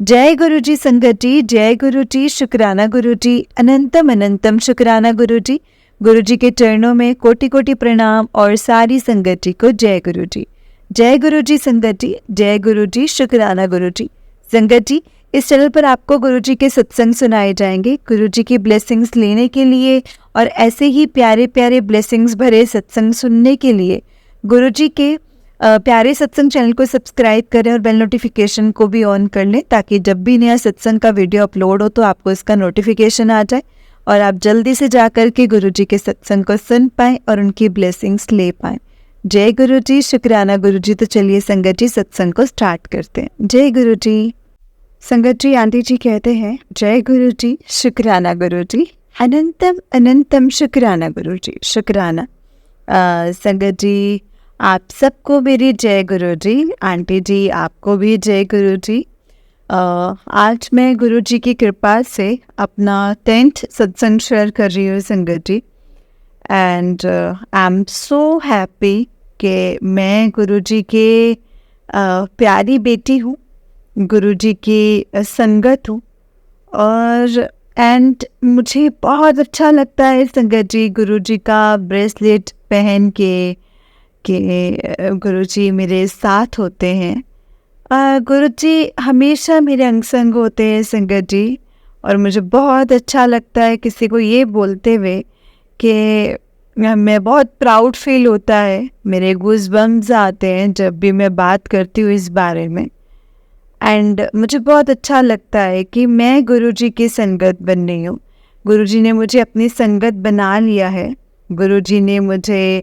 जय गुरु जी संगत जी, जय गुरु जी, शुक्राना गुरु जी, अनंतम अनंतम शुक्राना गुरु जी। गुरु जी के चरणों में कोटि कोटि प्रणाम और सारी संगत जी को जय गुरु जी। जय गुरु जी संगत जी, जय गुरु जी, शुक्राना गुरु जी। संगत जी, इस चैनल पर आपको गुरु जी के सत्संग सुनाए जाएंगे। गुरु जी की ब्लेसिंग्स लेने के लिए और ऐसे ही प्यारे प्यारे ब्लेसिंग्स भरे सत्संग सुनने के लिए गुरु जी के प्यारे सत्संग चैनल को सब्सक्राइब करें और बेल नोटिफिकेशन को भी ऑन कर लें, ताकि जब भी नया सत्संग का वीडियो अपलोड हो तो आपको इसका नोटिफिकेशन आ जाए और आप जल्दी से जाकर के गुरु जी के सत्संग को सुन पाएं और उनकी ब्लेसिंग्स ले पाएं। जय गुरु जी, शुक्राना गुरु जी। तो चलिए संगत जी सत्संग को स्टार्ट करते हैं। जय गुरु जी। संगत जी, आंटी जी कहते हैं, जय गुरु जी, शुक्राना गुरु जी, अनंतम अनंतम शुक्राना गुरु जी, शुक्राना। संगत जी, आप सबको मेरी जय गुरु जी। आंटी जी, आपको भी जय गुरु जी। आज मैं गुरु जी की कृपा से अपना 10th सत्संग शेयर कर रही हूँ संगत जी। And I am so happy कि मैं गुरु जी के प्यारी बेटी हूँ, गुरु जी की संगत हूँ। और एंड मुझे बहुत अच्छा लगता है संगत जी, गुरु जी का ब्रेसलेट पहन के गुरु जी मेरे साथ होते हैं। गुरु जी हमेशा मेरे अंग संग होते हैं संगत जी। और मुझे बहुत अच्छा लगता है किसी को ये बोलते हुए कि मैं बहुत प्राउड फील होता है, मेरे गूज़बम्स आते हैं जब भी मैं बात करती हूँ इस बारे में। एंड मुझे बहुत अच्छा लगता है कि मैं गुरु जी की संगत बन रही हूँ। गुरु जी ने मुझे अपनी संगत बना लिया है। गुरु जी ने मुझे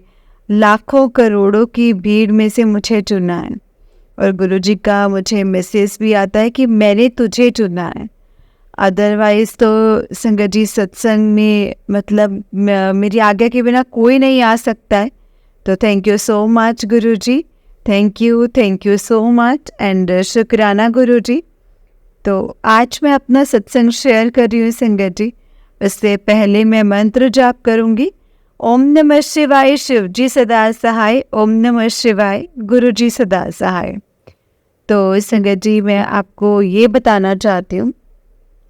लाखों करोड़ों की भीड़ में से मुझे चुना है। और गुरु जी का मुझे मैसेज भी आता है कि मैंने तुझे चुना है। अदरवाइज़ तो संगत जी सत्संग में मतलब मेरी आज्ञा के बिना कोई नहीं आ सकता है। तो thank you so much Guru ji, thank you so much and शुक्राना गुरु जी। तो आज मैं अपना सत्संग शेयर कर रही हूँ संगत जी। उससे पहले मैं मंत्र जाप करूँगी। ओम नमः शिवाय, शिव जी सदा सहाय। ओम नमः शिवाय, गुरु जी सदा सहाय। तो संगत जी, मैं आपको ये बताना चाहती हूँ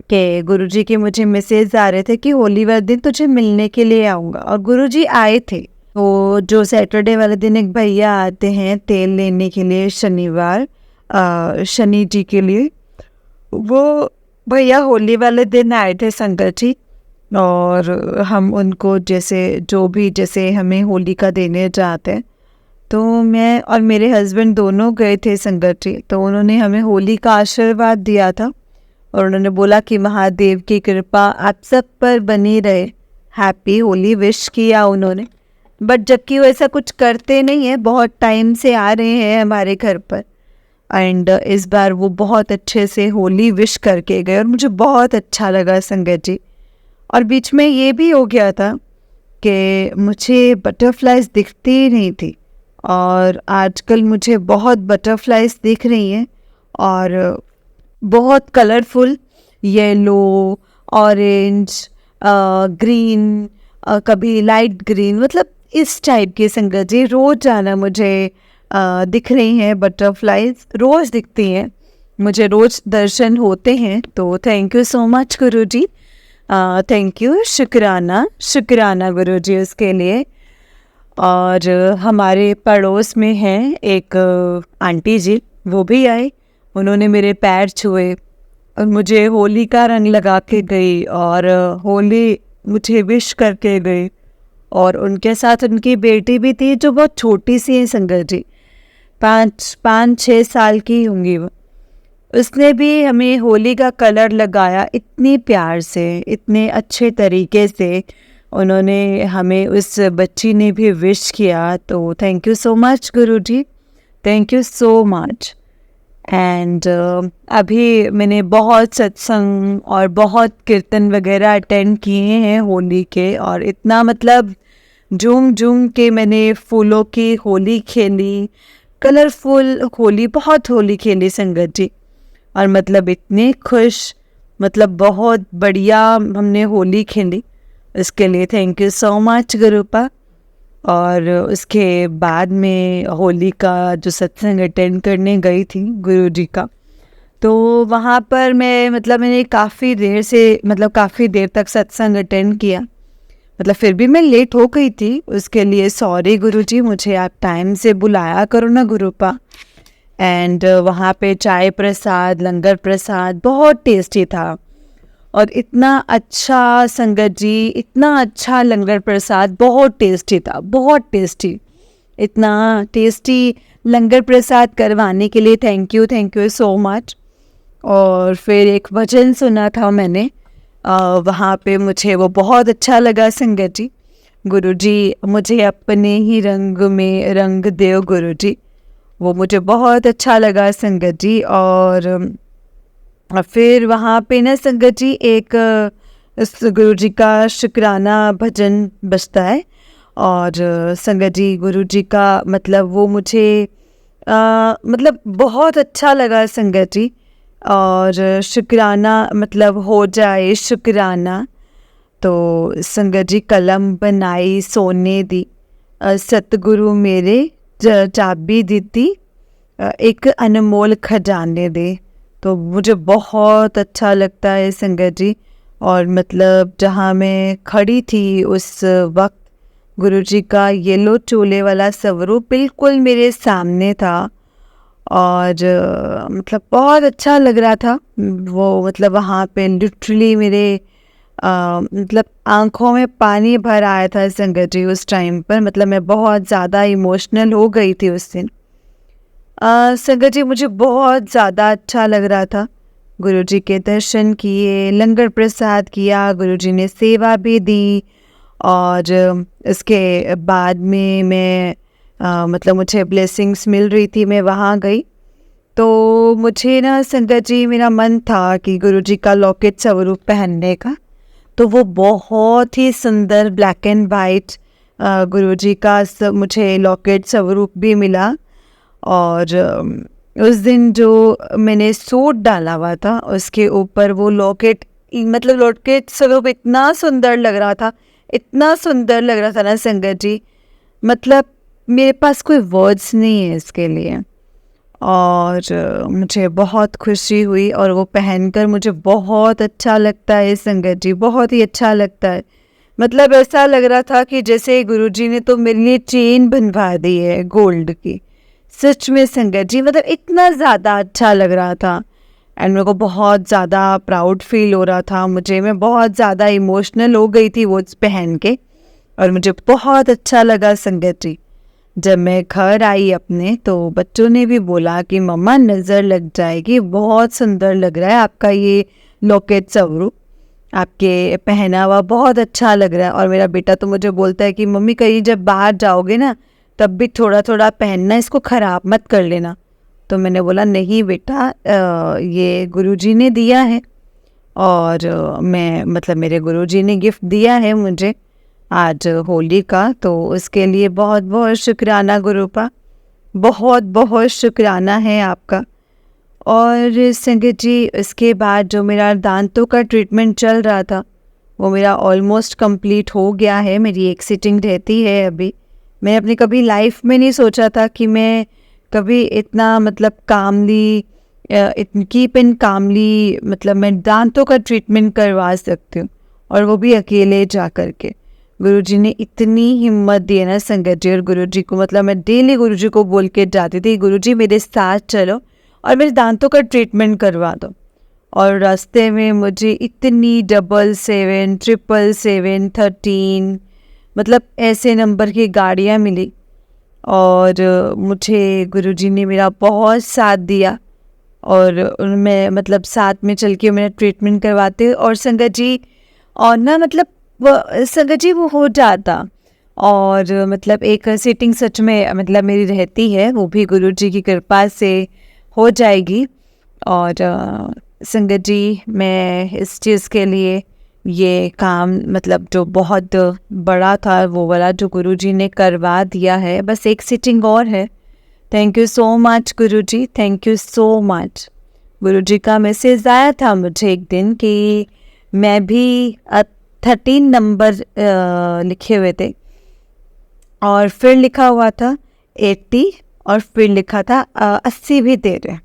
कि गुरु जी के मुझे मैसेज आ रहे थे कि होली वाले दिन तुझे मिलने के लिए आऊँगा, और गुरु जी आए थे। तो जो सैटरडे वाले दिन एक भैया आते हैं तेल लेने के लिए शनिवार, शनि जी के लिए, वो भैया होली वाले दिन आए थे संगत जी। और हम उनको जैसे हमें होली का देने जाते हैं, तो मैं और मेरे हस्बैंड दोनों गए थे संगत जी। तो उन्होंने हमें होली का आशीर्वाद दिया था और उन्होंने बोला कि महादेव की कृपा आप सब पर बनी रहे। हैप्पी होली विश किया उन्होंने। बट जबकि वो ऐसा कुछ करते नहीं है, बहुत टाइम से आ रहे हैं हमारे घर पर। एंड इस बार वो बहुत अच्छे से होली विश करके गए और मुझे बहुत अच्छा लगा संगत जी। और बीच में ये भी हो गया था कि मुझे बटरफ्लाइज दिखती ही नहीं थी, और आजकल मुझे बहुत बटरफ्लाइज दिख रही हैं और बहुत कलरफुल, येलो, ऑरेंज, ग्रीन, कभी लाइट ग्रीन, मतलब इस टाइप की संगत जी रोज़ाना मुझे दिख रही हैं बटरफ्लाइज, रोज़ दिखती हैं मुझे, रोज़ दर्शन होते हैं। तो thank you so much Guru ji, thank you, शुक्राना गुरु जी उसके लिए। और हमारे पड़ोस में हैं एक आंटी जी, वो भी आए, उन्होंने मेरे पैर छुए और मुझे होली का रंग लगा के गई और होली मुझे विश करके गई। और उनके साथ उनकी बेटी भी थी जो बहुत छोटी सी है संगत जी, 5-6 साल की होंगी वो। उसने भी हमें होली का कलर लगाया इतनी प्यार से, इतने अच्छे तरीके से उन्होंने हमें, उस बच्ची ने भी विश किया। तो thank you so much Guru ji, thank you so much. And अभी मैंने बहुत सत्संग और बहुत कीर्तन वगैरह अटेंड किए हैं होली के, और इतना मतलब झूम के मैंने फूलों की होली खेली, कलरफुल होली, बहुत होली खेली संगत जी। और मतलब इतने खुश, मतलब बहुत बढ़िया हमने होली खेली। इसके लिए थैंक यू सो मच गुरुपा। और उसके बाद में होली का जो सत्संग अटेंड करने गई थी गुरु जी का, तो वहाँ पर मैंने काफ़ी देर तक सत्संग अटेंड किया। फिर भी मैं लेट हो गई थी, उसके लिए सॉरी गुरुजी, मुझे आप टाइम से बुलाया करो ना गुरुपा। एंड वहाँ पे चाय प्रसाद, लंगर प्रसाद बहुत टेस्टी था, और इतना अच्छा संगत जी, इतना अच्छा लंगर प्रसाद, बहुत टेस्टी था, बहुत टेस्टी। इतना टेस्टी लंगर प्रसाद करवाने के लिए थैंक यू सो मच। और फिर एक भजन सुना था मैंने वहाँ पे, मुझे वो बहुत अच्छा लगा संगत जी। गुरुजी मुझे अपने ही रंग में रंग दो गुरुजी, वो मुझे बहुत अच्छा लगा संगत जी। और फिर वहाँ पे ना संगत जी एक इस गुरुजी का शुक्राना भजन बजता है। और संगत जी गुरुजी का वो मुझे बहुत अच्छा लगा संगत जी। और शुक्राना हो जाए शुक्राना, तो संगत जी कलम बनाई सोने दी, सतगुरु मेरे चाबी दी, एक अनमोल खजाने दे। तो मुझे बहुत अच्छा लगता है संगत जी। और जहाँ मैं खड़ी थी उस वक्त, गुरुजी का येलो चोले वाला स्वरूप बिल्कुल मेरे सामने था। और बहुत अच्छा लग रहा था वो। वहाँ पे लिटरली मेरे आंखों में पानी भर आया था संगत जी उस टाइम पर। मैं बहुत ज़्यादा इमोशनल हो गई थी उस दिन। संगत जी मुझे बहुत ज़्यादा अच्छा लग रहा था। गुरुजी के दर्शन किए, लंगर प्रसाद किया, गुरुजी ने सेवा भी दी। और इसके बाद में मैं मुझे ब्लेसिंग्स मिल रही थी, मैं वहाँ गई। तो मुझे ना संगत जी, मेरा मन था कि गुरुजी का लॉकेट स्वरूप पहनने का। तो वो बहुत ही सुंदर ब्लैक एंड वाइट गुरुजी का मुझे लॉकेट स्वरूप भी मिला। और उस दिन जो मैंने सूट डाला हुआ था, उसके ऊपर वो लॉकेट लॉकेट स्वरूप इतना सुंदर लग रहा था, इतना सुंदर लग रहा था ना संगत जी। मेरे पास कोई वर्ड्स नहीं है इसके लिए। और मुझे बहुत खुशी हुई, और वो पहनकर मुझे बहुत अच्छा लगता है संगत जी, बहुत ही अच्छा लगता है। ऐसा लग रहा था कि जैसे गुरुजी ने तो मेरे लिए चेन बनवा दी है गोल्ड की। सच में संगत जी, इतना ज़्यादा अच्छा लग रहा था। एंड मेरे को बहुत ज़्यादा प्राउड फील हो रहा था मुझे। मैं बहुत ज़्यादा इमोशनल हो गई थी वो पहन के, और मुझे बहुत अच्छा लगा संगत जी। जब मैं घर आई अपने, तो बच्चों ने भी बोला कि मम्मा नज़र लग जाएगी, बहुत सुंदर लग रहा है आपका ये लॉकेट स्वरूप, आपके पहना हुआ बहुत अच्छा लग रहा है। और मेरा बेटा तो मुझे बोलता है कि मम्मी कहीं जब बाहर जाओगे ना, तब भी थोड़ा थोड़ा पहनना, इसको ख़राब मत कर लेना। तो मैंने बोला नहीं बेटा, ये गुरुजी ने दिया है। और मैं मेरे गुरुजी ने गिफ्ट दिया है मुझे आज होली का, तो उसके लिए बहुत बहुत शुक्राना गुरुपा, बहुत बहुत शुक्राना है आपका। और संगत जी इसके बाद जो मेरा दांतों का ट्रीटमेंट चल रहा था, वो मेरा ऑलमोस्ट कंप्लीट हो गया है। मेरी एक सिटिंग रहती है अभी। मैं अपनी कभी लाइफ में नहीं सोचा था कि मैं कभी इतना कामली, कीप इन कामली मैं दांतों का ट्रीटमेंट करवा सकती हूँ, और वो भी अकेले जा कर के। गुरुजी ने इतनी हिम्मत दी है ना संगत जी। और गुरुजी को मैं डेली गुरुजी को बोल के जाती थी, गुरुजी मेरे साथ चलो और मेरे दांतों का ट्रीटमेंट करवा दो। और रास्ते में मुझे इतनी 777, 777, 13 ऐसे नंबर की गाड़ियाँ मिली, और मुझे गुरुजी ने मेरा बहुत साथ दिया। और उनमें साथ में चल के मेरा ट्रीटमेंट करवाते। और संगत जी, और ना वो संगत जी वो हो जाता। और एक सीटिंग सच में मेरी रहती है, वो भी गुरुजी की कृपा से हो जाएगी। और संगत जी, मैं इस चीज़ के लिए ये काम जो बहुत बड़ा था, वो वाला जो गुरुजी ने करवा दिया है, बस एक सीटिंग और है। Thank you so much Guruji, thank you so much. Guruji का मैसेज आया था मुझे एक दिन कि मैं भी 13 नंबर लिखे हुए थे, और फिर लिखा हुआ था 80, और फिर लिखा था 80 भी दे रहे।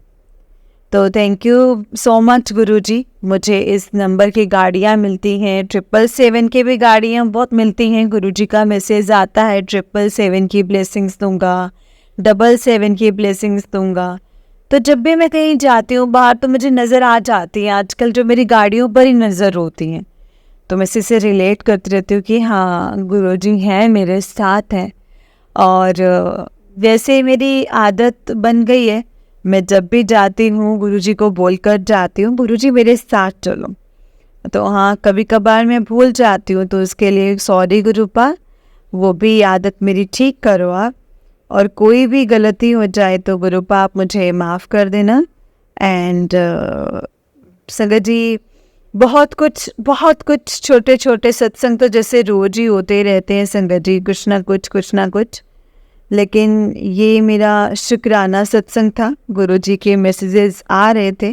तो थैंक यू सो मच गुरुजी। मुझे इस नंबर की गाड़ियाँ मिलती हैं, 777 की भी गाड़ियाँ बहुत मिलती हैं। गुरुजी का मैसेज आता है 777 की ब्लेसिंग्स दूंगा, 777 की ब्लेसिंग्स दूंगा। तो जब भी मैं कहीं जाती हूँ बाहर तो मुझे नज़र आ जाती हैं, आजकल जो मेरी गाड़ियों पर ही नज़र होती हैं। तो मैं इसी से रिलेट करती रहती हूँ कि हाँ गुरुजी हैं, मेरे साथ हैं। और वैसे मेरी आदत बन गई है, मैं जब भी जाती हूँ गुरुजी को बोलकर जाती हूँ, गुरुजी मेरे साथ चलो। तो हाँ, कभी कभार मैं भूल जाती हूँ, तो उसके लिए सॉरी गुरुपा, वो भी आदत मेरी ठीक करो आप। और कोई भी गलती हो जाए तो गुरुपा आप मुझे माफ़ कर देना। एंड संगत जी, बहुत कुछ छोटे छोटे सत्संग तो जैसे रोज ही होते रहते हैं संगत जी, कुछ ना कुछ। लेकिन ये मेरा शुक्राना सत्संग था, गुरुजी के मैसेजेस आ रहे थे।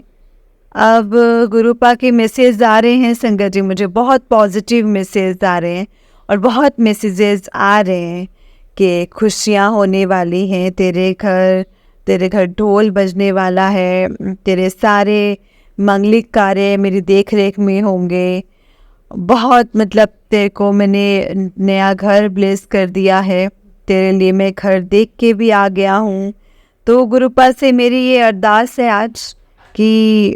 अब गुरुपा के मैसेज आ रहे हैं संगत जी, मुझे बहुत पॉजिटिव मैसेज आ रहे हैं और बहुत मैसेजेस आ रहे हैं कि खुशियाँ होने वाली हैं तेरे घर ढोल बजने वाला है, तेरे सारे मांगलिक कार्य मेरी देख रेख में होंगे। बहुत मतलब तेरे को मैंने नया घर ब्लेस कर दिया है, तेरे लिए मैं घर देख के भी आ गया हूँ। तो गुरुपा से मेरी ये अरदास है आज कि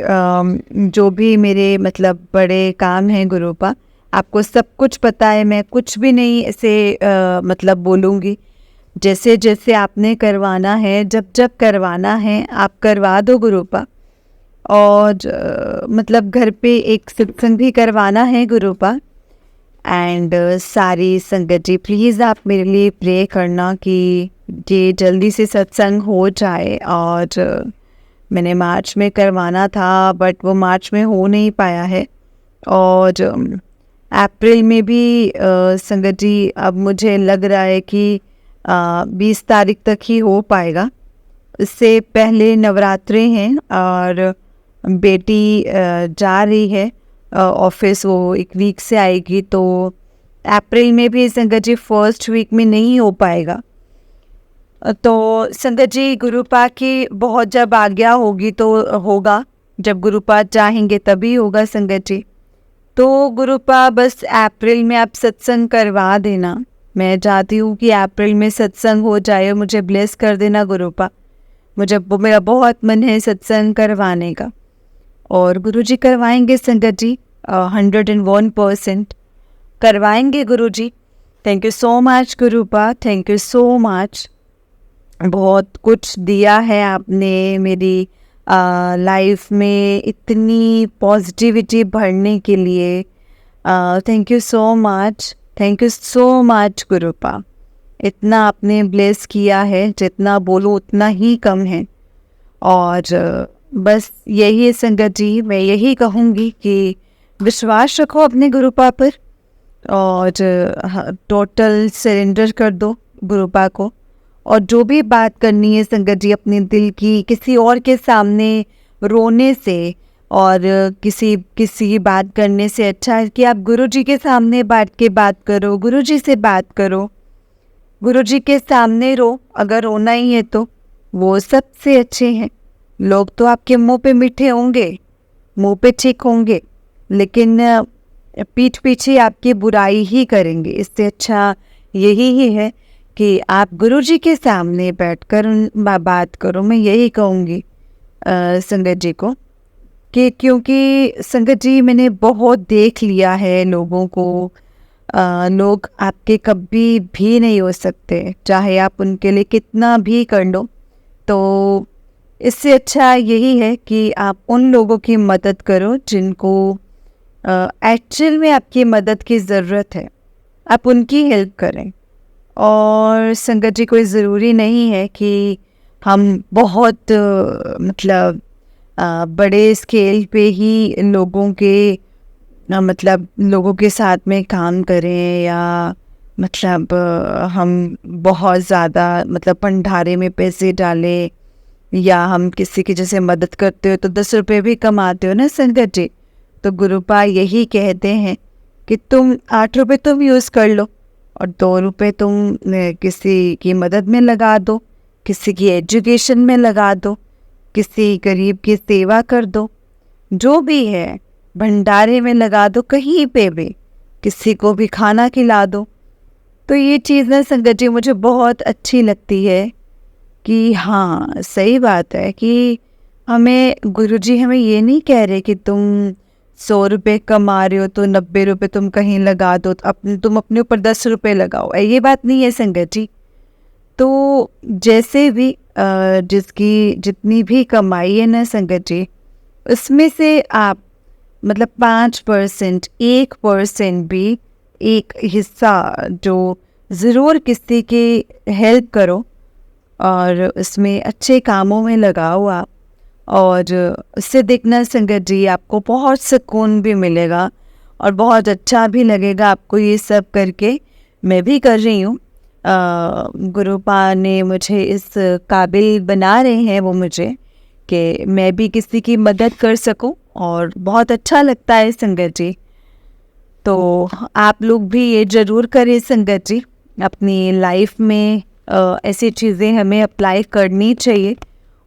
जो भी मेरे मतलब बड़े काम हैं गुरुपा, आपको सब कुछ पता है, मैं कुछ भी नहीं ऐसे मतलब बोलूँगी। जैसे जैसे आपने करवाना है, जब जब करवाना है आप करवा दो गुरुपा। और मतलब घर पे एक सत्संग भी करवाना है गुरुपा। एंड सारी संगत जी प्लीज़ आप मेरे लिए प्रे करना कि ये जल्दी से सत्संग हो जाए। और मैंने मार्च में करवाना था बट वो मार्च में हो नहीं पाया है। और अप्रैल में भी संगत जी अब मुझे लग रहा है कि 20 तारीख तक ही हो पाएगा। इससे पहले नवरात्रे हैं और बेटी जा रही है ऑफिस, वो 1 वीक से आएगी। तो अप्रैल में भी संगत जी फर्स्ट वीक में नहीं हो पाएगा। तो संगत जी गुरुपा की बहुत जब आज्ञा होगी तो होगा, जब गुरुपा चाहेंगे तभी होगा संगत जी। तो गुरुपा बस अप्रैल में आप सत्संग करवा देना, मैं चाहती हूँ कि अप्रैल में सत्संग हो जाए, मुझे ब्लेस कर देना गुरुपा। मेरा बहुत मन है सत्संग करवाने का और गुरुजी करवाएंगे संगत जी, 101% करवाएंगे Guruji. Thank you so much गुरुपा, थैंक यू सो मच। बहुत कुछ दिया है आपने मेरी लाइफ में, इतनी पॉजिटिविटी भरने के लिए। Thank you so much, thank you so much गुरुपा। इतना आपने ब्लेस किया है, जितना बोलो उतना ही कम है। और बस यही है संगत जी, मैं यही कहूँगी कि विश्वास रखो अपने गुरुपा पर और टोटल सरेंडर कर दो गुरुपा को। और जो भी बात करनी है संगत जी अपने दिल की, किसी और के सामने रोने से और किसी की बात करने से अच्छा है कि आप गुरुजी के सामने बैठ के बात करो, गुरुजी से बात करो, गुरुजी के सामने रो। अगर रोना ही है तो वो सबसे अच्छे हैं। लोग तो आपके मुंह पे मीठे होंगे, मुंह पे ठीक होंगे, लेकिन पीठ पीछे आपकी बुराई ही करेंगे। इससे अच्छा यही ही है कि आप गुरुजी के सामने बैठकर बात करो। मैं यही कहूँगी संगत जी को कि क्योंकि संगत जी मैंने बहुत देख लिया है लोगों को, लोग आपके कभी भी नहीं हो सकते, चाहे आप उनके लिए कितना भी कर लो। तो इससे अच्छा यही है कि आप उन लोगों की मदद करो जिनको एक्चुअल में आपकी मदद की ज़रूरत है, आप उनकी हेल्प करें। और संगत जी कोई ज़रूरी नहीं है कि हम बहुत मतलब बड़े स्केल पे ही लोगों के साथ में काम करें, या मतलब हम बहुत ज़्यादा मतलब भंडारे में पैसे डालें, या हम किसी की जैसे मदद करते हो तो 10 रुपये भी कमाते हो ना संगत जी। तो गुरुपा यही कहते हैं कि तुम 8 रुपये तुम यूज़ कर लो और 2 रुपये तुम किसी की मदद में लगा दो, किसी की एजुकेशन में लगा दो। किसी गरीब की सेवा कर दो, जो भी है भंडारे में लगा दो, कहीं पे भी किसी को भी खाना खिला दो। तो ये चीज़ ना संगत जी मुझे बहुत अच्छी लगती है कि हाँ सही बात है कि हमें गुरुजी हमें ये नहीं कह रहे कि तुम 100 रुपये कमा रहे हो तो 90 रुपये तुम कहीं लगा दो, तो तुम अपने ऊपर 10 रुपये लगाओ, ये बात नहीं है संगत जी। तो जैसे भी जिसकी जितनी भी कमाई है ना संगत जी, उसमें से आप मतलब 5%, 1% भी एक हिस्सा जो ज़रूर किसी की हेल्प करो और उसमें अच्छे कामों में लगाओ आप, और उससे देखना संगत जी आपको बहुत सुकून भी मिलेगा और बहुत अच्छा भी लगेगा आपको ये सब करके। मैं भी कर रही हूँ, गुरुपा ने मुझे इस काबिल बना रहे हैं वो मुझे कि मैं भी किसी की मदद कर सकूं, और बहुत अच्छा लगता है संगत जी। तो आप लोग भी ये ज़रूर करें संगत जी, अपनी लाइफ में ऐसी चीज़ें हमें अप्लाई करनी चाहिए।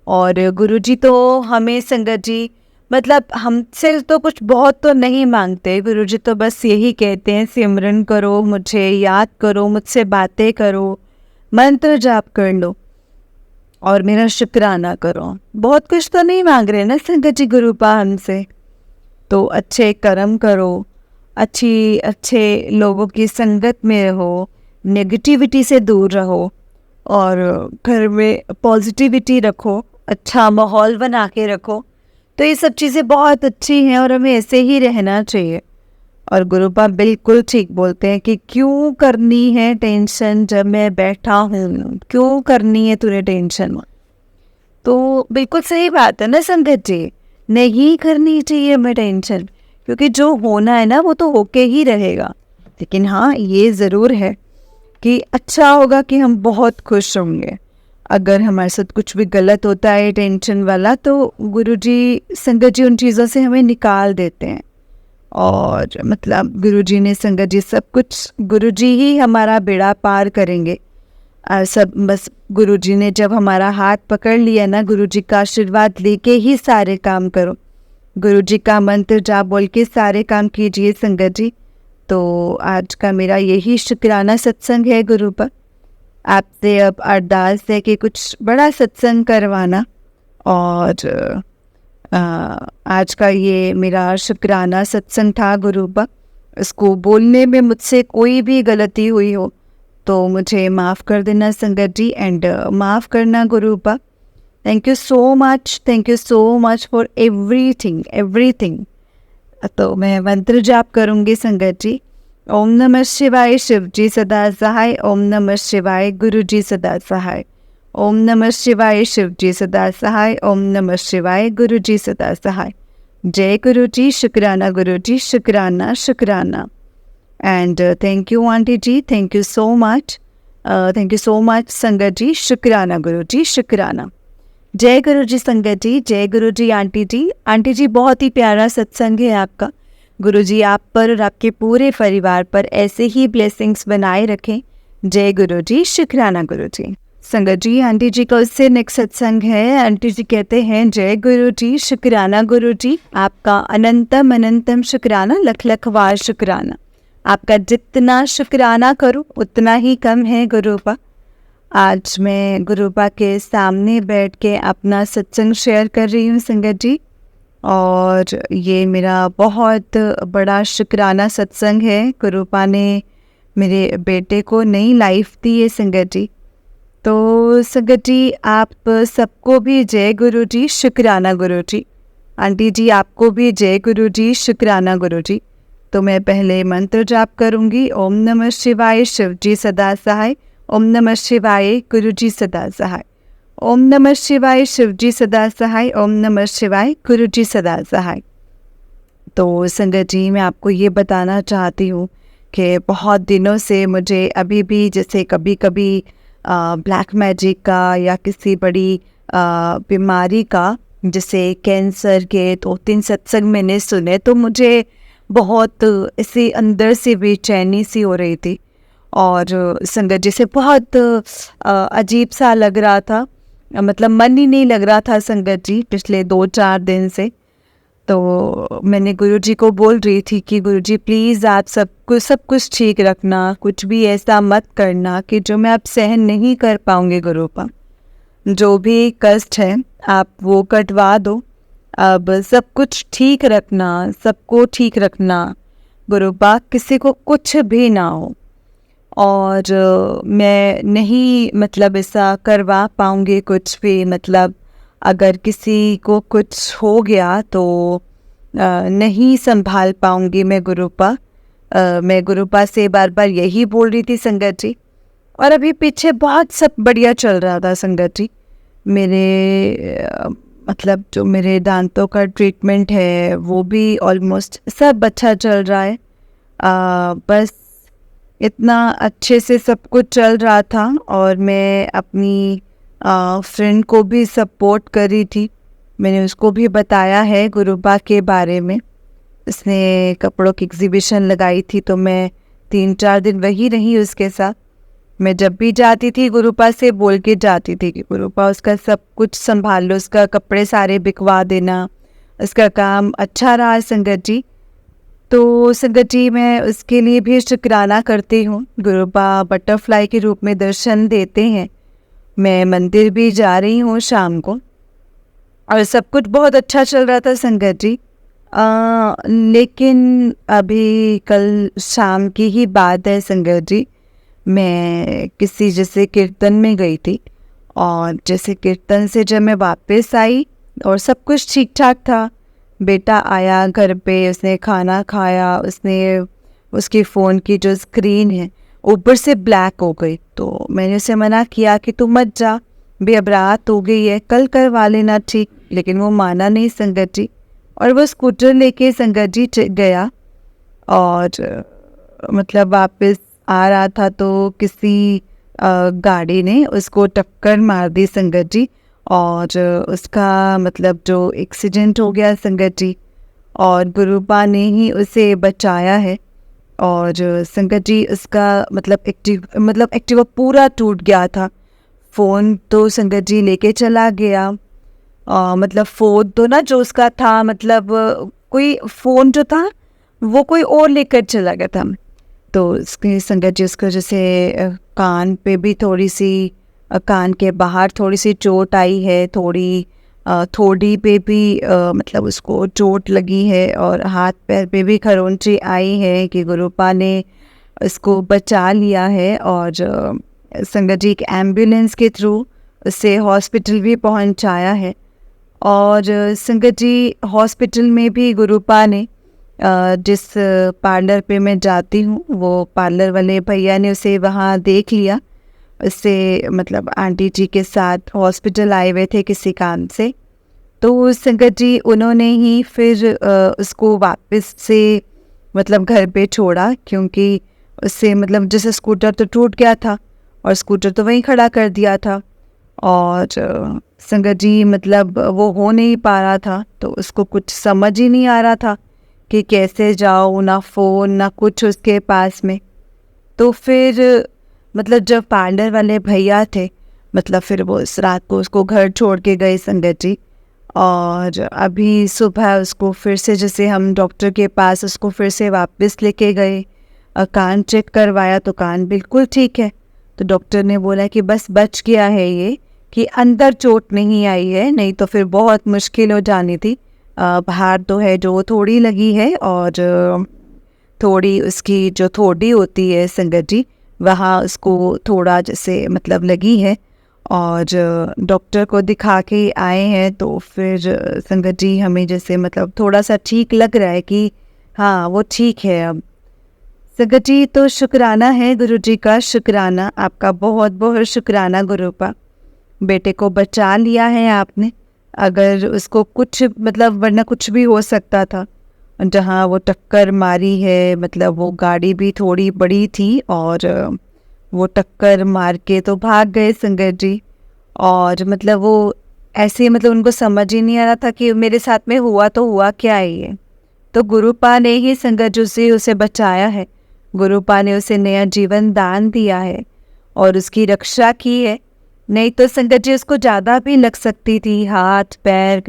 और गुरुजी तो हमें संगत जी मतलब हमसे तो कुछ बहुत तो नहीं मांगते, गुरुजी तो बस यही कहते हैं सिमरन करो, मुझे याद करो, मुझसे बातें करो, मंत्र जाप कर लो और मेरा शुक्राना करो। बहुत कुछ तो नहीं मांग रहे ना संगत जी गुरुपा हमसे। तो अच्छे कर्म करो, अच्छे लोगों की संगत में रहो, नेगेटिविटी से दूर रहो और घर में पॉजिटिविटी रखो, अच्छा माहौल बना के रखो। तो ये सब चीज़ें बहुत अच्छी हैं और हमें ऐसे ही रहना चाहिए। और गुरुपा बिल्कुल ठीक बोलते हैं कि क्यों करनी है टेंशन जब मैं बैठा हूँ, क्यों करनी है तूने टेंशन। तो बिल्कुल सही बात है ना संगत जी, नहीं करनी चाहिए हमें टेंशन, क्योंकि जो होना है ना वो तो होके ही रहेगा। लेकिन हाँ ये ज़रूर है कि अच्छा होगा कि हम बहुत खुश होंगे। अगर हमारे साथ कुछ भी गलत होता है टेंशन वाला, तो गुरुजी संगत जी उन चीज़ों से हमें निकाल देते हैं। और मतलब गुरुजी ने संगत जी सब कुछ, गुरुजी ही हमारा बेड़ा पार करेंगे। सब बस गुरुजी ने जब हमारा हाथ पकड़ लिया ना, गुरुजी का आशीर्वाद लेके ही सारे काम करो, गुरुजी का मंत्र जाप बोल के सारे काम कीजिए संगत जी। तो आज का मेरा यही शुक्राना सत्संग है गुरु पर। आपसे अब अरदास है कि कुछ बड़ा सत्संग करवाना, और आज का ये मेरा शुक्राना सत्संग था गुरु पर। इसको बोलने में मुझसे कोई भी गलती हुई हो तो मुझे माफ़ कर देना संगत जी, एंड माफ़ करना गुरु पर। Thank you so much for everything. तो मैं मंत्र जाप करूँगी संगत जी। ओम नमः शिवाय शिव जी सदा सहाय, ओम नमः शिवाय गुरु जी सदा सहाय, ओम नमः शिवाय शिव जी सदा सहाय, ओम नमः शिवाय गुरु जी सदा सहाय। जय गुरु जी, शुक्राना गुरु जी, शुक्राना शुक्राना। And thank you aunty ji, thank you so much संगत जी, शुक्राना गुरु जी, शुक्राना। जय गुरु जी संगत जी, जय गुरु जी आंटी जी। आंटी जी बहुत ही प्यारा सत्संग है आपका। गुरु जी आप पर और आपके पूरे परिवार पर ऐसे ही ब्लेसिंग्स बनाए रखें। जय गुरु जी, शुक्राना गुरु जी। संगत जी आंटी जी का उससे नेक्स्ट सत्संग है। आंटी जी कहते हैं जय गुरु जी, शुक्राना गुरु जी, आपका अनंतम अनंतम शुक्राना, लख लख वार शुक्राना। आपका जितना शुक्राना करूं उतना ही कम है गुरुपा। आज मैं गुरुपा के सामने बैठ के अपना सत्संग शेयर कर रही हूँ संगत जी, और ये मेरा बहुत बड़ा शुक्राना सत्संग है। गुरुपा ने मेरे बेटे को नई लाइफ दी है संगत जी। तो संगत जी आप सबको भी जय गुरु जी, शुक्राना गुरु जी। आंटी जी आपको भी जय गुरु जी, शुक्राना गुरु जी। तो मैं पहले मंत्र जाप करूँगी। ओम नमः शिवाय शिव जी सदा सहाय, ओम नमः शिवाय गुरु जी सदा सहाय, ओम नमः शिवाय शिव जी सदा सहाय, ओम नमः शिवाय गुरु जी सदा सहाय। तो संगत जी मैं आपको ये बताना चाहती हूँ कि बहुत दिनों से मुझे अभी भी जैसे कभी कभी ब्लैक मैजिक का या किसी बड़ी बीमारी का, जैसे कैंसर के 2-3 सत्संग मैंने सुने, तो मुझे बहुत ऐसे अंदर से बेचैनी सी हो रही थी और संगत जी से बहुत अजीब सा लग रहा था। मतलब मन ही नहीं लग रहा था संगत जी पिछले 2-4 दिन से। तो मैंने गुरुजी को बोल रही थी कि गुरुजी प्लीज़ आप सब कुछ ठीक रखना, कुछ भी ऐसा मत करना कि जो मैं अब सहन नहीं कर पाऊँगी गुरुपा। जो भी कष्ट है आप वो कटवा दो, अब सब कुछ ठीक रखना, सबको ठीक रखना गुरुपा, किसी को कुछ भी ना हो। और मैं नहीं मतलब ऐसा करवा पाऊँगी कुछ भी, मतलब अगर किसी को कुछ हो गया तो नहीं संभाल पाऊँगी मैं गुरुपा। मैं गुरुपा से बार बार यही बोल रही थी संगत जी। और अभी पीछे बहुत सब बढ़िया चल रहा था संगत जी। मेरे मतलब जो मेरे दांतों का ट्रीटमेंट है वो भी ऑलमोस्ट सब अच्छा चल रहा है। बस इतना अच्छे से सब कुछ चल रहा था और मैं अपनी फ्रेंड को भी सपोर्ट कर रही थी। मैंने उसको भी बताया है गुरुपा के बारे में। उसने कपड़ों की एग्जीबिशन लगाई थी तो मैं 3-4 दिन वही रही उसके साथ। मैं जब भी जाती थी गुरुपा से बोल के जाती थी कि गुरुपा उसका सब कुछ संभाल लो, उसका कपड़े सारे बिकवा देना, उसका काम अच्छा रहा संगत जी। तो संगत जी मैं उसके लिए भी शुक्राना करती हूँ। गुरुपा बटरफ्लाई के रूप में दर्शन देते हैं। मैं मंदिर भी जा रही हूँ शाम को और सब कुछ बहुत अच्छा चल रहा था संगत जी। लेकिन अभी कल शाम की ही बात है संगत जी। मैं किसी जैसे कीर्तन में गई थी और जैसे कीर्तन से जब मैं वापस आई और सब कुछ ठीक ठाक था, बेटा आया घर पे, उसने खाना खाया, उसने उसकी फ़ोन की जो स्क्रीन है ऊपर से ब्लैक हो गई। तो मैंने उसे मना किया कि तू मत जा बे, अब रात हो गई है, कल करवा लेना ठीक। लेकिन वो माना नहीं संगत जी और वो स्कूटर लेके संगत जी गया और मतलब वापस आ रहा था तो किसी गाड़ी ने उसको टक्कर मार दी संगत जी और उसका मतलब जो एक्सीडेंट हो गया संगत जी। और गुरुपा ने ही उसे बचाया है। और संगत जी उसका मतलब एक्टिवा पूरा टूट गया था। फ़ोन तो संगत जी लेके चला गया। मतलब फ़ोन तो ना जो उसका था, मतलब कोई फ़ोन जो था वो कोई और लेकर चला गया था। तो उसके संगत जी उसको जैसे कान पे भी थोड़ी सी कान के बाहर थोड़ी सी चोट आई है, थोड़ी पे भी मतलब उसको चोट लगी है और हाथ पैर पे भी खरोंची आई है कि गुरुपा ने इसको बचा लिया है। और संगत जी एक एम्बुलेंस के थ्रू उसे हॉस्पिटल भी पहुंचाया है। और संगत जी हॉस्पिटल में भी गुरुपा ने जिस पार्लर पे मैं जाती हूँ वो पार्लर वाले भैया ने उसे वहाँ देख लिया। उससे मतलब आंटी जी के साथ हॉस्पिटल आए हुए थे किसी काम से। तो संगत जी उन्होंने ही फिर उसको वापस से मतलब घर पे छोड़ा, क्योंकि उससे मतलब जैसे स्कूटर तो टूट गया था और स्कूटर तो वहीं खड़ा कर दिया था। और संगत जी मतलब वो हो नहीं पा रहा था तो उसको कुछ समझ ही नहीं आ रहा था कि कैसे जाओ, ना फ़ोन ना कुछ उसके पास में। तो फिर मतलब जब पार्लर वाले भैया थे मतलब फिर वो इस रात को उसको घर छोड़ के गए संगत जी। और अभी सुबह उसको फिर से जैसे हम डॉक्टर के पास उसको फिर से वापस लेके गए, कान चेक करवाया तो कान बिल्कुल ठीक है। तो डॉक्टर ने बोला कि बस बच गया है ये, कि अंदर चोट नहीं आई है, नहीं तो फिर बहुत मुश्किल हो जानी थी। बाहर तो है जो थोड़ी लगी है और थोड़ी उसकी जो थोड़ी होती है संगत जी वहाँ उसको थोड़ा जैसे मतलब लगी है। और डॉक्टर को दिखा के आए हैं तो फिर संगत जी हमें जैसे मतलब थोड़ा सा ठीक लग रहा है कि हाँ वो ठीक है अब। संगत जी तो शुक्राना है गुरुजी का, शुक्राना आपका, बहुत बहुत शुक्राना गुरुपा। बेटे को बचा लिया है आपने, अगर उसको कुछ मतलब वरना कुछ भी हो सकता था। जहाँ वो टक्कर मारी है मतलब वो गाड़ी भी थोड़ी बड़ी थी और वो टक्कर मार के तो भाग गए संगत जी। और मतलब वो ऐसे मतलब उनको समझ ही नहीं आ रहा था कि मेरे साथ में हुआ तो हुआ क्या है ये। तो गुरुपा ने ही संगत जी से उसे बचाया है। गुरुपा ने उसे नया जीवन दान दिया है और उसकी रक्षा की है। नहीं तो संगत जी उसको ज़्यादा भी लग सकती थी, हाथ पैर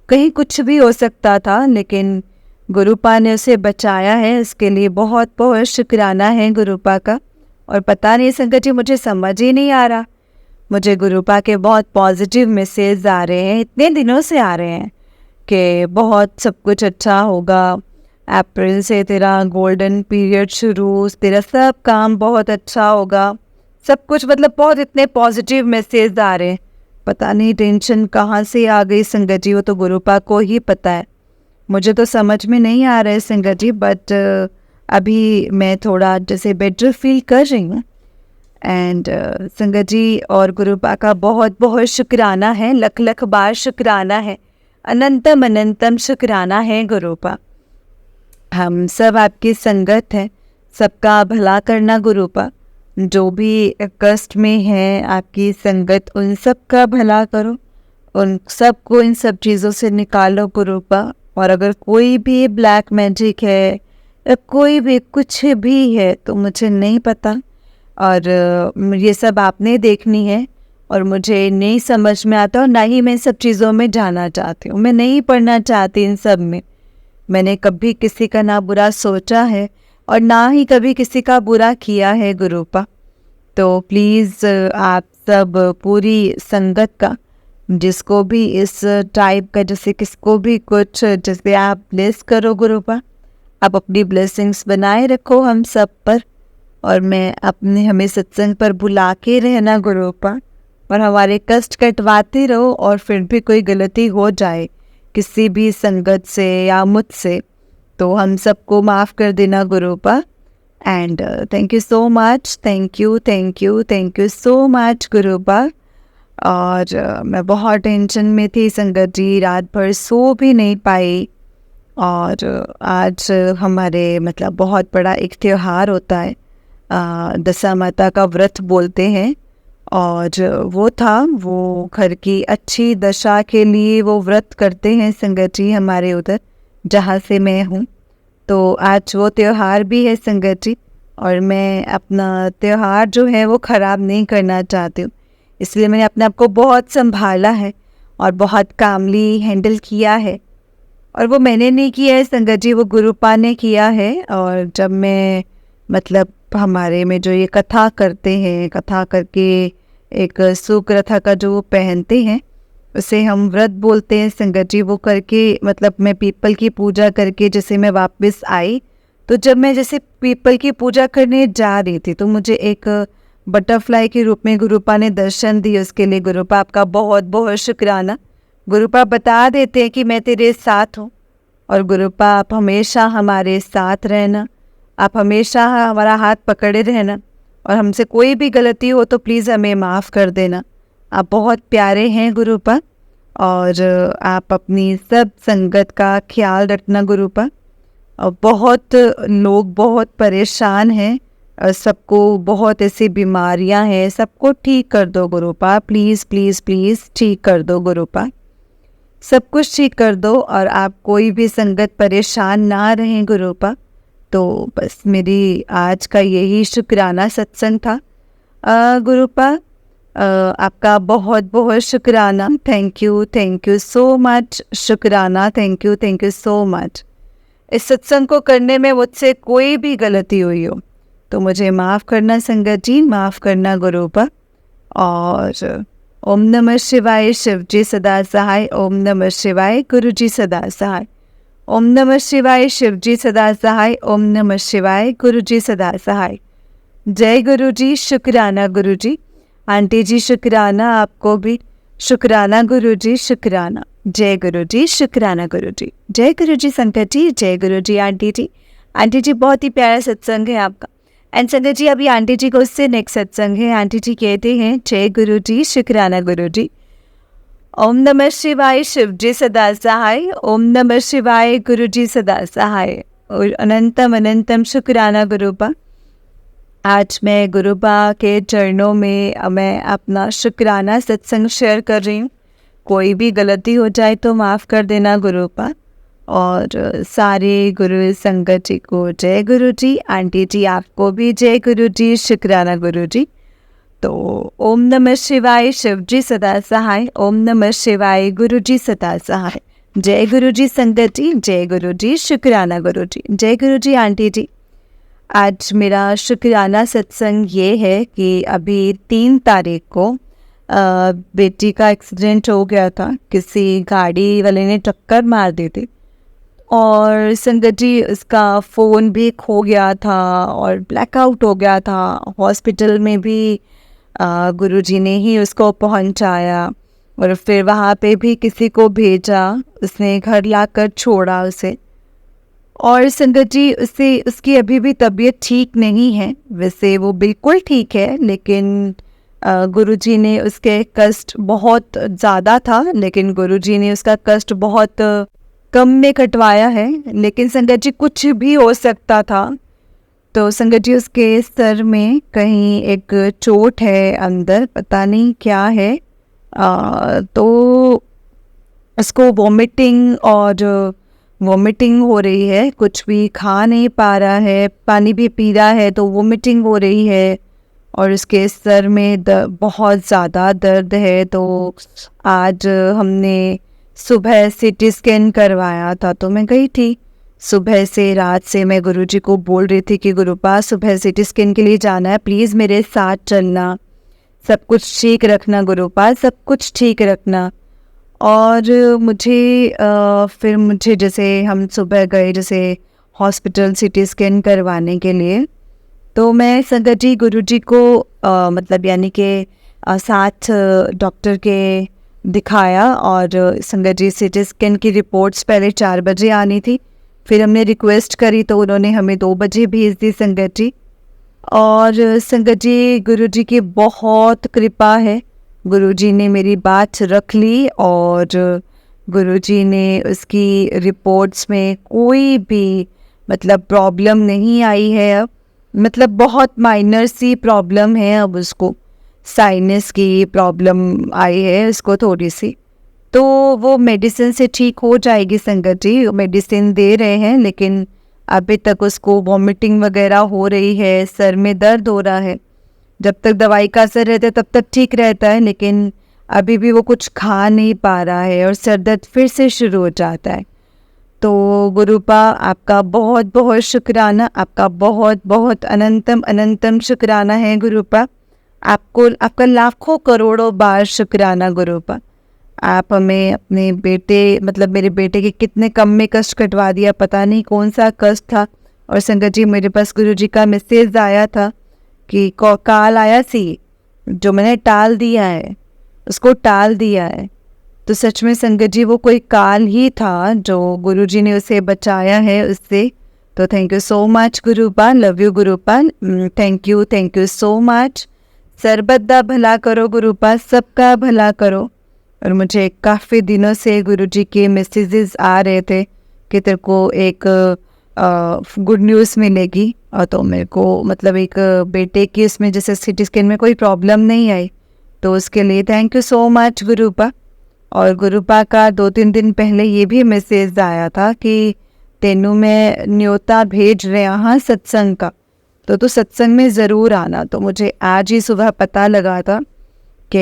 कहीं कुछ भी हो सकता था, लेकिन गुरुपा ने उसे बचाया है। इसके लिए बहुत बहुत शुक्राना है गुरुपा का। और पता नहीं संगत जी, मुझे समझ ही नहीं आ रहा, मुझे गुरुपा के बहुत पॉजिटिव मैसेज आ रहे हैं, इतने दिनों से आ रहे हैं कि बहुत सब कुछ अच्छा होगा, अप्रैल से तेरा गोल्डन पीरियड शुरू, तेरा सब काम बहुत अच्छा होगा, सब कुछ मतलब बहुत इतने पॉजिटिव मैसेज आ रहे हैं। पता नहीं टेंशन कहाँ से आ गई संगत जी, वो तो गुरुपा को ही पता है, मुझे तो समझ में नहीं आ रहा है संगत जी। बट अभी मैं थोड़ा जैसे बेटर फील कर रही हूँ। एंड संगत जी और गुरुपा का बहुत बहुत शुक्राना है, लख लख बार शुक्राना है, अनंतम अनंतम शुक्राना है गुरुपा। हम सब आपकी संगत है, सबका भला करना गुरुपा। जो भी कष्ट में है आपकी संगत, उन सब का भला करो, उन सबको इन सब चीज़ों से निकालो गुरुपा। और अगर कोई भी ब्लैक मैजिक है या कोई भी कुछ भी है तो मुझे नहीं पता, और ये सब आपने देखनी है, और मुझे नहीं समझ में आता और ना ही मैं इन सब चीज़ों में जाना चाहती हूँ, मैं नहीं पढ़ना चाहती इन सब में। मैंने कभी किसी का ना बुरा सोचा है और ना ही कभी किसी का बुरा किया है गुरुपा। तो प्लीज़ आप सब पूरी संगत का, जिसको भी इस टाइप का, जैसे किसको भी कुछ, जैसे आप ब्लेस करो गुरुपा, आप अपनी ब्लेसिंग्स बनाए रखो हम सब पर, और मैं अपने हमें सत्संग पर बुला के रहना गुरुपा, और हमारे कष्ट कटवाते रहो। और फिर भी कोई गलती हो जाए किसी भी संगत से या मुझसे तो हम सबको माफ़ कर देना गुरुपा। And thank you so much, thank you so much गुरुपा। और मैं बहुत टेंशन में थी संगत जी, रात भर सो भी नहीं पाई। और आज हमारे मतलब बहुत बड़ा एक त्यौहार होता है, दशा माता का व्रत बोलते हैं, और वो घर की अच्छी दशा के लिए वो व्रत करते हैं संगत जी हमारे उधर जहाँ से मैं हूँ। तो आज वो त्यौहार भी है संगत जी, और मैं अपना त्यौहार जो है वो ख़राब नहीं करना चाहती हूँ, इसलिए मैंने अपने आप को बहुत संभाला है और बहुत कामली हैंडल किया है। और वो मैंने नहीं किया है संगत जी, वो गुरुपा ने किया है। और जब मैं मतलब हमारे में जो ये कथा करते हैं, कथा करके एक सुकृथा का जो वो पहनते हैं उसे हम व्रत बोलते हैं संगत जी। वो करके मतलब मैं पीपल की पूजा करके जैसे मैं वापस आई, तो जब मैं जैसे पीपल की पूजा करने जा रही थी तो मुझे एक बटरफ्लाई के रूप में गुरुपा ने दर्शन दिए। उसके लिए गुरुपा आपका बहुत बहुत शुक्राना। गुरुपा बता देते हैं कि मैं तेरे साथ हूँ, और गुरुपा आप हमेशा हमारे साथ रहना, आप हमेशा हमारा हाथ पकड़े रहना, और हमसे कोई भी गलती हो तो प्लीज़ हमें माफ़ कर देना। आप बहुत प्यारे हैं गुरुपा, और आप अपनी सब संगत का ख्याल रखना गुरुपा। और बहुत लोग बहुत परेशान हैं, और सबको बहुत ऐसी बीमारियां हैं, सबको ठीक कर दो गुरुपा, प्लीज़ प्लीज़ प्लीज़ ठीक कर दो गुरुपा, सब कुछ ठीक कर दो, और आप कोई भी संगत परेशान ना रहें गुरुपा। तो बस मेरी आज का यही शुक्राना सत्संग था गुरुपा। आपका बहुत बहुत शुक्राना, थैंक यू सो मच, शुक्राना, थैंक यू सो मच। इस सत्संग को करने में मुझसे कोई भी गलती हुई हो तो मुझे माफ़ करना संगत जी, माफ़ करना गुरुपा। और ओम नमः शिवाय, शिव जी सदा सहाय। ओम नमः शिवाय, गुरु जी सदा सहाय। ओम नमः शिवाय, शिव जी सदा सहाय। ओम नमः शिवाय, गुरु जी सदा सहाय। जय गुरु जी, शुक्राना गुरु जी। आंटी जी शुक्राना, आपको भी शुक्राना गुरु जी, शुक्राना। जय गुरु जी, शुक्राना गुरु जी। जय गुरु जी संकट जी, जय गुरु जी आंटी जी। आंटी जी बहुत ही प्यारा सत्संग है आपका। एंड संगत जी अभी आंटी जी को उससे नेक्स्ट सत्संग है। आंटी जी कहते हैं जय गुरु जी, शुक्राना गुरु जी। ओम नमः शिवाय, शिव जी सदा सहाय। ओम नमः शिवाय, गुरु जी सदा सहाय। और अनंतम अनंतम शुक्राना गुरुपा। आज मैं गुरुपा के चरणों में मैं अपना शुक्राना सत्संग शेयर कर रही हूँ। कोई भी गलती हो जाए तो माफ़ कर देना गुरुपा। और सारे गुरु संगत जी को जय गुरु जी। आंटी जी आपको भी जय गुरु जी, शुक्राना गुरु जी। तो ओम नमः शिवाय, शिवजी सदा सहाय। ओम नमः शिवाय, गुरुजी सदा सहाय। जय गुरुजी संगत जी, जय गुरुजी, शुक्राना गुरुजी, जय गुरुजी आंटी जी। आज मेरा शुक्राना सत्संग ये है कि अभी 3 तारीख को बेटी का एक्सीडेंट हो गया था। किसी गाड़ी वाले ने टक्कर मार दी थी और संगत जी उसका फ़ोन भी खो गया था और ब्लैकआउट हो गया था। हॉस्पिटल में भी गुरुजी ने ही उसको पहुंचाया और फिर वहाँ पे भी किसी को भेजा, उसने घर लाकर छोड़ा उसे। और संगत जी उसकी अभी भी तबीयत ठीक नहीं है। वैसे वो बिल्कुल ठीक है, लेकिन गुरुजी ने उसके कष्ट बहुत ज़्यादा था, लेकिन गुरुजी ने उसका कष्ट बहुत कम में कटवाया है। लेकिन संगत जी कुछ भी हो सकता था। तो संगत जी उसके सर में कहीं एक चोट है, अंदर पता नहीं क्या है। तो उसको वॉमिटिंग हो रही है, कुछ भी खा नहीं पा रहा है, पानी भी पी रहा है तो वॉमिटिंग हो रही है और उसके सर में बहुत ज़्यादा दर्द है। तो आज हमने सुबह सीटी स्कैन करवाया था, तो मैं गई थी। सुबह से रात से मैं गुरुजी को बोल रही थी कि गुरुपा सुबह सीटी स्कैन के लिए जाना है, प्लीज़ मेरे साथ चलना, सब कुछ ठीक रखना गुरुपा, सब कुछ ठीक रखना। और फिर मुझे जैसे हम सुबह गए जैसे हॉस्पिटल सीटी स्कैन करवाने के लिए, तो मैं संगत जी गुरुजी को मतलब यानी कि साथ डॉक्टर के दिखाया। और संगत जी सीटी स्कैन की रिपोर्ट्स पहले 4 बजे आनी थी, फिर हमने रिक्वेस्ट करी तो उन्होंने हमें 2 बजे भेज दी संगत जी। और संगत जी गुरुजी की बहुत कृपा है, गुरुजी ने मेरी बात रख ली और गुरुजी ने उसकी रिपोर्ट्स में कोई भी मतलब प्रॉब्लम नहीं आई है। अब मतलब बहुत माइनर सी प्रॉब्लम है, अब उसको साइनस की प्रॉब्लम आई है उसको थोड़ी सी, तो वो मेडिसिन से ठीक हो जाएगी संगत जी। मेडिसिन दे रहे हैं, लेकिन अभी तक उसको वॉमिटिंग वगैरह हो रही है, सर में दर्द हो रहा है। जब तक दवाई का असर रहता है तब तक ठीक रहता है, लेकिन अभी भी वो कुछ खा नहीं पा रहा है और सर दर्द फिर से शुरू हो जाता है। तो गुरुपा आपका बहुत बहुत शुक्राना, आपका बहुत बहुत अनंतम अनंतम शुक्राना है गुरुपा। आपका लाखों करोड़ों बार शुक्राना गुरुपा। आप हमें अपने बेटे मतलब मेरे बेटे के कितने कम में कष्ट कटवा दिया, पता नहीं कौन सा कष्ट था। और संगत जी मेरे पास गुरुजी का मैसेज आया था कि काल आया सी, जो मैंने टाल दिया है उसको टाल दिया है। तो सच में संगत जी वो कोई काल ही था जो गुरुजी ने उसे बचाया है उससे। तो थैंक यू सो मच गुरुपा, लव यू गुरुपा, थैंक यू सो मच। सरबत दा भला करो गुरुपा, सबका भला करो। और मुझे काफ़ी दिनों से गुरुजी के मैसेजेस आ रहे थे कि तेरे को एक गुड न्यूज़ मिलेगी। और तो मेरे को मतलब एक बेटे की उसमें जैसे सीटी स्कैन में कोई प्रॉब्लम नहीं आई, तो उसके लिए थैंक यू सो मच गुरुपा। और गुरुपा का 2-3 दिन पहले ये भी मैसेज आया था कि तेनू मैं न्योता भेज रहा हाँ सत्संग का, तो तू सत्संग में ज़रूर आना। तो मुझे आज ही सुबह पता लगा था कि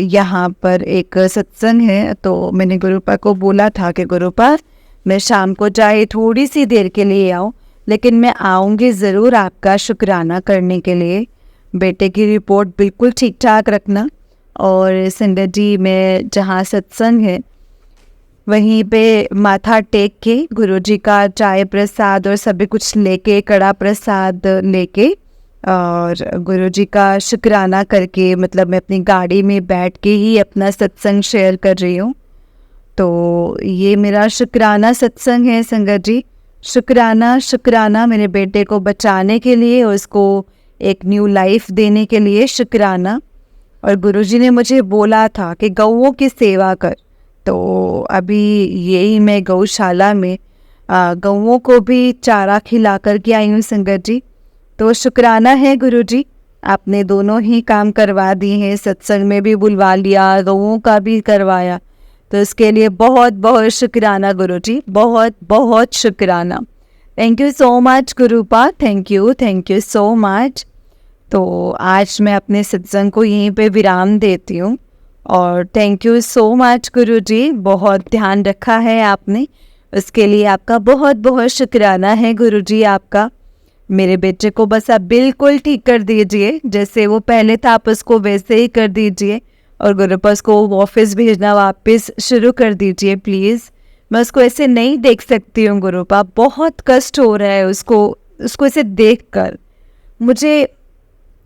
यहाँ पर एक सत्संग है, तो मैंने गुरुपा को बोला था कि गुरुपा मैं शाम को चाहे थोड़ी सी देर के लिए आऊँ, लेकिन मैं आऊँगी ज़रूर आपका शुक्राना करने के लिए। बेटे की रिपोर्ट बिल्कुल ठीक ठाक रखना। और संगत जी मैं जहाँ सत्संग है वहीं पे माथा टेक के गुरुजी का चाय प्रसाद और सभी कुछ लेके, कड़ा प्रसाद लेके और गुरुजी का शुक्राना करके मतलब मैं अपनी गाड़ी में बैठ के ही अपना सत्संग शेयर कर रही हूँ। तो ये मेरा शुक्राना सत्संग है संगत जी। शुक्राना शुक्राना मेरे बेटे को बचाने के लिए और उसको एक न्यू लाइफ देने के लिए शुक्राना। और गुरुजी ने मुझे बोला था कि गौओं की सेवा कर, तो अभी यही मैं गौशाला में गौओं को भी चारा खिला कर के आई हूँ संगत जी। तो शुक्राना है गुरुजी, आपने दोनों ही काम करवा दिए हैं, सत्संग में भी बुलवा लिया, गौओं का भी करवाया, तो इसके लिए बहुत बहुत शुक्राना गुरुजी, बहुत बहुत शुक्राना। थैंक यू सो मच गुरुपा, थैंक यू सो मच। तो आज मैं अपने सत्संग को यहीं पे विराम देती हूँ। और थैंक यू सो मच गुरुजी, बहुत ध्यान रखा है आपने, उसके लिए आपका बहुत बहुत शुक्राना है गुरुजी आपका। मेरे बेटे को बस आप बिल्कुल ठीक कर दीजिए, जैसे वो पहले था आप उसको वैसे ही कर दीजिए, और गुरुपास को ऑफिस भेजना वापस शुरू कर दीजिए प्लीज़। मैं उसको ऐसे नहीं देख सकती हूँ गुरुपा, बहुत कष्ट हो रहा है उसको ऐसे देख कर।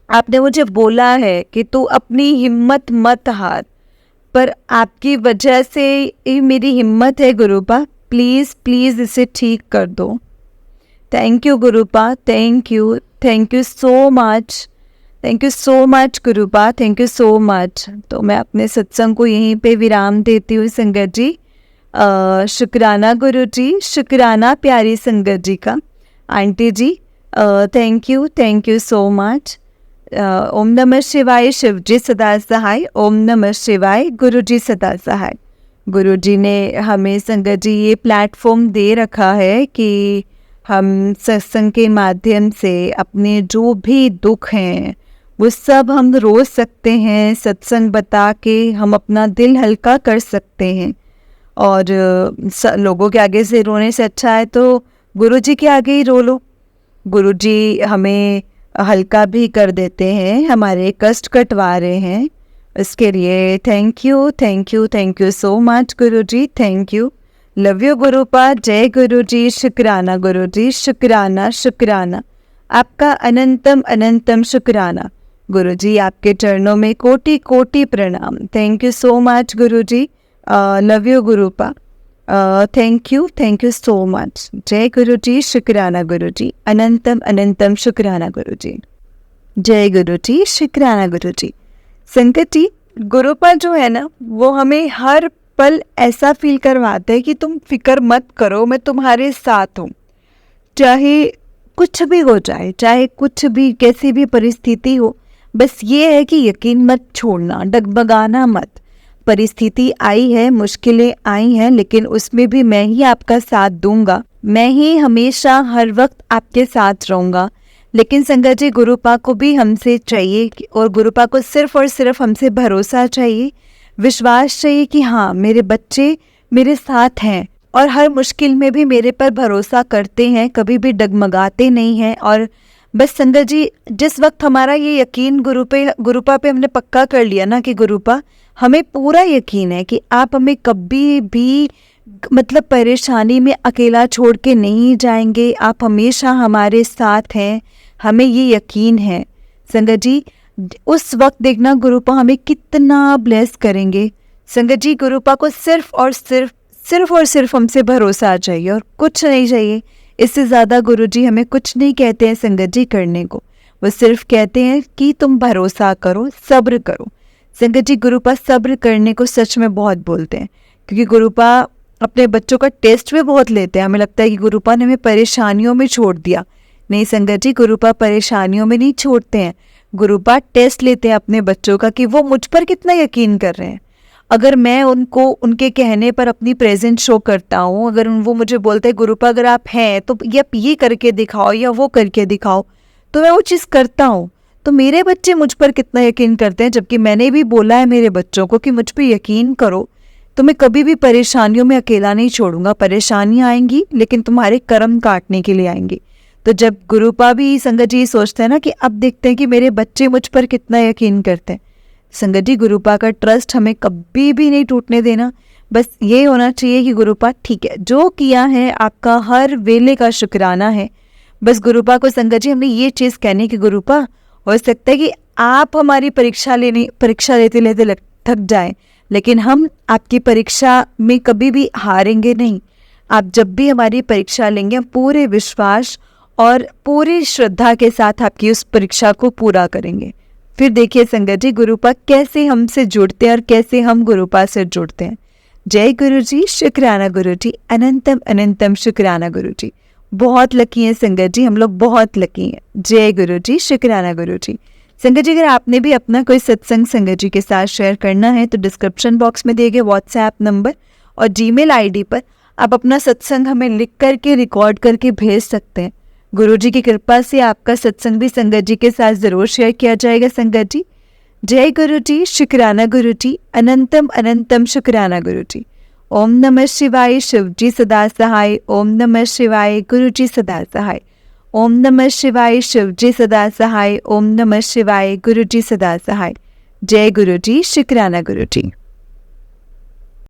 आपने मुझे बोला है कि तू अपनी हिम्मत मत हार, पर आपकी वजह से ये मेरी हिम्मत है गुरुपा, प्लीज़ प्लीज़ इसे ठीक कर दो। थैंक यू गुरुपा, थैंक यू सो मच गुरुपा, थैंक यू सो मच। तो मैं अपने सत्संग को यहीं पे विराम देती हूँ संगत जी। शुक्राना गुरु जी, शुक्राना प्यारी संगत जी का। Aunty ji thank you so much. ओम नमः शिवाय, शिव जी सदा सहाय। ओम नमः शिवाय, गुरु जी सदा सहाय। गुरु जी ने हमें संगत जी ये प्लेटफॉर्म दे रखा है कि हम सत्संग के माध्यम से अपने जो भी दुख हैं वो सब हम रो सकते हैं, सत्संग बता के हम अपना दिल हल्का कर सकते हैं। और लोगों के आगे से रोने से अच्छा है तो गुरुजी के आगे ही रो लो। गुरुजी हमें हल्का भी कर देते हैं, हमारे कष्ट कटवा रहे हैं। इसके लिए thank you so much Guruji, thank you. Love you गुरुपा, जय गुरुजी, शुक्राना गुरुजी, शुक्राना। आपका अनंतम अनंतम शुक्राना गुरुजी, आपके चरणों में कोटि कोटि प्रणाम। Thank you so much Guruji, love you गुरुपा, थैंक यू सो मच। जय गुरुजी, शुक्राना गुरुजी, अनंतम अनंतम शुक्राना गुरुजी। जय गुरुजी, शुक्राना गुरुजी। संगत जी, गुरुपा जो है ना वो हमें हर पल ऐसा फील करवाते हैं कि तुम फिक्र मत करो, मैं तुम्हारे साथ हूँ। चाहे कुछ भी हो जाए, चाहे कुछ भी कैसी भी परिस्थिति हो, बस ये है कि यकीन मत छोड़ना, डगमगाना मत। परिस्थिति आई है, मुश्किलें आई हैं, लेकिन उसमें भी मैं ही आपका साथ दूंगा, मैं ही हमेशा हर वक्त आपके साथ रहूँगा। लेकिन संगत जी, गुरुपा को भी हमसे चाहिए, और गुरुपा को सिर्फ और सिर्फ हमसे भरोसा चाहिए, विश्वास चाहिए कि हाँ मेरे बच्चे मेरे साथ हैं और हर मुश्किल में भी मेरे पर भरोसा करते हैं, कभी भी डगमगाते नहीं हैं। और बस संगत जी, जिस वक्त हमारा ये यकीन गुरुपा पे हमने पक्का कर लिया ना कि गुरुपा हमें पूरा यकीन है कि आप हमें कभी भी मतलब परेशानी में अकेला छोड़ के नहीं जाएंगे, आप हमेशा हमारे साथ हैं, हमें ये यकीन है। संगत जी, उस वक्त देखना गुरुपा हमें कितना ब्लेस करेंगे। संगत जी, गुरुपा को सिर्फ और सिर्फ हमसे भरोसा चाहिए और कुछ नहीं चाहिए। इससे ज़्यादा गुरुजी हमें कुछ नहीं कहते हैं संगत जी करने को, वो सिर्फ कहते हैं कि तुम भरोसा करो, सब्र करो। संगत जी, गुरुपा सब्र करने को सच में बहुत बोलते हैं, क्योंकि गुरुपा अपने बच्चों का टेस्ट भी बहुत लेते हैं। हमें लगता है कि गुरुपा ने हमें परेशानियों में छोड़ दिया। नहीं संगत जी, गुरुपा परेशानियों में नहीं छोड़ते हैं, गुरुपा टेस्ट लेते हैं अपने बच्चों का कि वो मुझ पर कितना यकीन कर रहे हैं। अगर मैं उनको उनके कहने पर अपनी प्रेजेंस शो करता हूँ, अगर वो मुझे बोलते हैं गुरुपा अगर आप हैं तो ये करके दिखाओ या वो करके दिखाओ, तो मैं वो चीज़ करता हूँ, तो मेरे बच्चे मुझ पर कितना यकीन करते हैं। जबकि मैंने भी बोला है मेरे बच्चों को कि मुझ पर यकीन करो, तो मैं कभी भी परेशानियों में अकेला नहीं छोड़ूंगा। परेशानियाँ आएंगी लेकिन तुम्हारे कर्म काटने के लिए आएंगी। तो जब गुरुपा भी संगत जी सोचते हैं ना कि अब देखते हैं कि मेरे बच्चे मुझ पर कितना यकीन करते हैं। संगत जी, गुरुपा का ट्रस्ट हमें कभी भी नहीं टूटने देना। बस ये होना चाहिए कि गुरुपा ठीक है, जो किया है आपका हर वेले का शुक्राना है। बस गुरुपा को संगत जी हमने ये चीज़ कहनी कि गुरुपा हो सकता है कि आप हमारी परीक्षा लेते लेते थक जाएं, लेकिन हम आपकी परीक्षा में कभी भी हारेंगे नहीं। आप जब भी हमारी परीक्षा लेंगे, हम पूरे विश्वास और पूरी श्रद्धा के साथ आपकी उस परीक्षा को पूरा करेंगे। फिर देखिए संगत जी, गुरुपा कैसे हमसे जुड़ते हैं और कैसे हम गुरुपा से जुड़ते हैं। जय गुरु जी, शुक्राना गुरु जी, अनंतम अनंतम शुक्राना गुरु जी। बहुत लकी हैं संगत जी, हम लोग बहुत लकी हैं। जय गुरु जी, शुक्राना गुरु जी। संगत जी, अगर आपने भी अपना कोई सत्संग संगत जी के साथ शेयर करना है तो डिस्क्रिप्शन बॉक्स में दिए गए व्हाट्सएप नंबर और जीमेल आईडी पर आप अपना सत्संग हमें लिख करके रिकॉर्ड करके भेज सकते हैं। गुरु जी की कृपा से आपका सत्संग भी संगत जी के साथ ज़रूर शेयर किया जाएगा संगत जी। जय गुरु जी, शुक्राना गुरु जी, अनंतम अनंतम शुक्राना गुरु जी। ओम नमः शिवाय, शिव जी सदा सहाय। ओम नमः शिवाय, गुरु जी सदा सहाय। ओम नमः शिवाय, शिव जी सदा सहाय। ओम नमः शिवाय, गुरु जी सदा सहाय। जय गुरु जी, शुक्राना गुरु जी।